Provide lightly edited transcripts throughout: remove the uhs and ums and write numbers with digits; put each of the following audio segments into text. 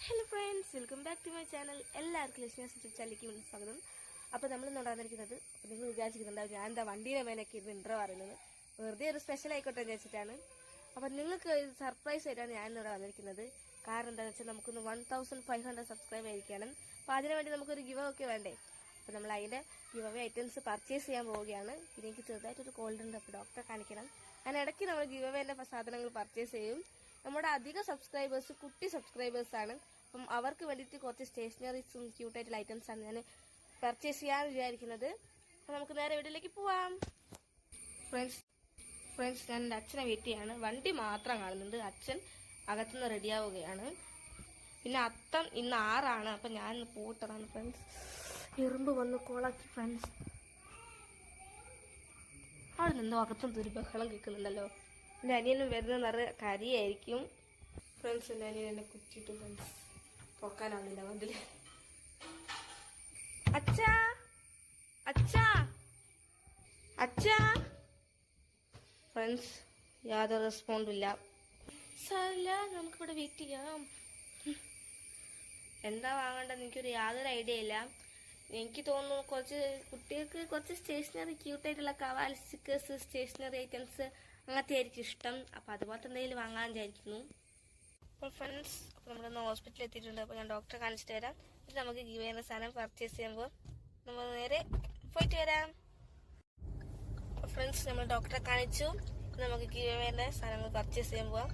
Hello friends, welcome back to my channel. എല്ലാവർക്കും Lakshmi YouTube ചാനലിലേക്ക് വേണ്ടി സ്വാഗതം. അപ്പോൾ നമ്മൾ നടന്നിരിക്കുന്നത്, അപ്പോൾ നിങ്ങൾ വിചാരിച്ചിട്ടുണ്ടാവും ഞാൻ എന്താ വണ്ടിയുടെ മേലേക്ക് ഇരുന്ന് ഇൻട്രോ പറയുന്നത്. വെറുതെ ഒരു സ്പെഷ്യൽ ആയിക്കോട്ടെ എന്ന് വെച്ചിട്ടാണ്. അപ്പോൾ നിങ്ങൾക്ക് സർപ്രൈസ് ആയിട്ടാണ് ഞാൻ ഇവിടെ വന്നിരിക്കുന്നത്. കാരണം എന്താണെന്ന് വെച്ചാൽ നമുക്കൊന്ന് 1500 സബ്സ്ക്രൈബ് ആയിരിക്കണം. അപ്പോൾ അതിനുവേണ്ടി നമുക്കൊരു ഗിവ് ഒക്കെ വേണ്ടേ. അപ്പോൾ നമ്മൾ അതിൻ്റെ ഗിവ് അവേ ഐറ്റംസ് പർച്ചേസ് ചെയ്യാൻ പോവുകയാണ്. പിന്നെ എനിക്ക് ചെറുതായിട്ടൊരു കോൾഡ് ഉണ്ട്, അപ്പോൾ ഡോക്ടറെ കാണിക്കണം. അങ്ങനെ ഇടയ്ക്ക് നമ്മൾ ഗിവ് അവേൻ്റെ സാധനങ്ങൾ പർച്ചേസ് ചെയ്യും. നമ്മുടെ അധിക സബ്സ്ക്രൈബേഴ്സ് കുട്ടി സബ്സ്ക്രൈബേഴ്സാണ്. അപ്പം അവർക്ക് വേണ്ടിയിട്ട് കുറച്ച് സ്റ്റേഷനറീസും ക്യൂട്ടായിട്ടുള്ള ഐറ്റംസ് ആണ് ഞാൻ പർച്ചേസ് ചെയ്യാൻ വിചാരിക്കുന്നത്. അപ്പം നമുക്ക് നേരെ വീട്ടിലേക്ക് പോവാം. ഫ്രണ്ട്സ് ഞാൻ എൻ്റെ അച്ഛനെ വെയിറ്റ് ചെയ്യാണ്. വണ്ടി മാത്രം കാണുന്നുണ്ട്, അച്ഛൻ അകത്തുനിന്ന് റെഡിയാവുകയാണ്. പിന്നെ അത്തം ഇന്ന് 6 അപ്പം ഞാൻ പോട്ടതാണ് ഫ്രണ്ട്സ്. എറുമ്പ് വന്ന് കോളാക്കി ഫ്രണ്ട്സ്. അവിടെ നിന്നോ അകത്തുനിന്ന് ഒരു ബഹളം കേൾക്കുന്നുണ്ടല്ലോ. എൻ്റെ അനിയനും വരുന്ന നിറയെ കരിയായിരിക്കും ഫ്രണ്ട്സ്. എൻ്റെ അനിയൻ എന്നെ കുറ്റിയിട്ട് ഫ്രണ്ട്സ് പൊക്കാനാവുന്നില്ല വണ്ടില്. അച്ഛാ അച്ഛാ അച്ഛാ ഫ്രണ്ട്സ് യാതൊരു റെസ്പോണ്ടും ഇല്ല. സാരില്ല, നമുക്കിവിടെ വെയിറ്റ് ചെയ്യാം. എന്താ വാങ്ങേണ്ടത് എനിക്കൊരു യാതൊരു ഐഡിയ ഇല്ല. എനിക്ക് തോന്നുന്നു കുറച്ച് കുട്ടികൾക്ക് കുറച്ച് സ്റ്റേഷനറി ക്യൂട്ടായിട്ടുള്ള കവാൽ സ്റ്റിക്കേഴ്സ്, സ്റ്റേഷനറി ഐറ്റംസ് അങ്ങനത്തെ ആയിരിക്കും ഇഷ്ടം. അപ്പം അതുപോലത്തെ എന്തെങ്കിലും വാങ്ങാൻ വിചാരിക്കുന്നു. അപ്പോൾ ഫ്രണ്ട്സ്, അപ്പോൾ നമ്മളൊന്ന് ഹോസ്പിറ്റലിൽ എത്തിയിട്ടുണ്ട്. അപ്പോൾ ഞാൻ ഡോക്ടറെ കാണിച്ചിട്ട് വരാം. ഇത് നമുക്ക് ഗിവ് ചെയ്യുന്ന സാധനം പർച്ചേസ് ചെയ്യുമ്പോൾ നമ്മൾ നേരെ പോയിട്ട് വരാം. അപ്പോൾ ഫ്രണ്ട്സ്, നമ്മൾ ഡോക്ടറെ കാണിച്ചു. നമുക്ക് ഗിവ് ചെയ്യുന്ന സാധനങ്ങൾ പർച്ചേസ് ചെയ്യാൻ പോവാം.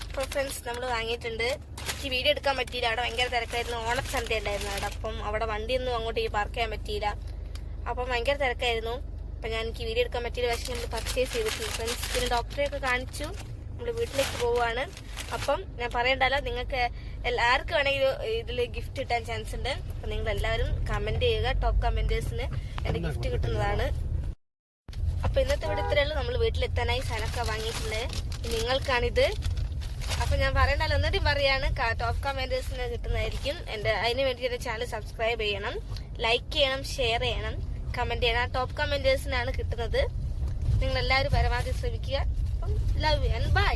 അപ്പോൾ ഫ്രണ്ട്സ്, നമ്മൾ വാങ്ങിയിട്ടുണ്ട്. എനിക്ക് വീഡിയോ എടുക്കാൻ പറ്റിയില്ല, അവിടെ ഭയങ്കര തിരക്കായിരുന്നു. ഓണച്ചന്ത ഉണ്ടായിരുന്നു അവിടെ. അപ്പം അവിടെ വണ്ടിയൊന്നും അങ്ങോട്ട് പാർക്ക് ചെയ്യാൻ പറ്റിയില്ല. അപ്പം ഭയങ്കര തിരക്കായിരുന്നു. അപ്പം ഞാൻ എനിക്ക് വീഡിയോ എടുക്കാൻ പറ്റിയില്ല. പക്ഷേ നമ്മൾ പർച്ചേസ് ചെയ്തിട്ടുണ്ട് ഫ്രണ്ട്സ്. പിന്നെ ഡോക്ടറെയൊക്കെ കാണിച്ചു. നമ്മൾ വീട്ടിലേക്ക് പോവുകയാണ്. അപ്പം ഞാൻ പറയണ്ടല്ലോ, നിങ്ങൾക്ക് എല്ലാവർക്കും വേണമെങ്കിലും ഇതിൽ ഗിഫ്റ്റ് കിട്ടാൻ ചാൻസ് ഉണ്ട്. അപ്പം നിങ്ങൾ എല്ലാവരും കമന്റ് ചെയ്യുക. ടോപ്പ് കമന്റേഴ്സിന് എൻ്റെ ഗിഫ്റ്റ് കിട്ടുന്നതാണ്. അപ്പം ഇന്നത്തെ ഇവിടെ ഇത്രയുള്ളൂ. നമ്മൾ വീട്ടിലെത്താനായി സാധനമൊക്കെ വാങ്ങിയിട്ടുണ്ട്. നിങ്ങൾക്കാണിത്. അപ്പൊ ഞാൻ പറയണ്ടല്ലോ, എന്നിട്ടും പറയാണ്, ടോപ്പ് കമന്റേഴ്സിന് കിട്ടുന്നതായിരിക്കും. അതിന് വേണ്ടി എന്റെ ചാനൽ സബ്സ്ക്രൈബ് ചെയ്യണം, ലൈക്ക് ചെയ്യണം, ഷെയർ ചെയ്യണം, കമന്റ് ചെയ്യണം. ടോപ്പ് കമന്റേഴ്സിനാണ് കിട്ടുന്നത്. നിങ്ങൾ എല്ലാവരും പരമാവധി ശ്രമിക്കുക. അപ്പം ലവ് യു ആൻഡ് ബൈ.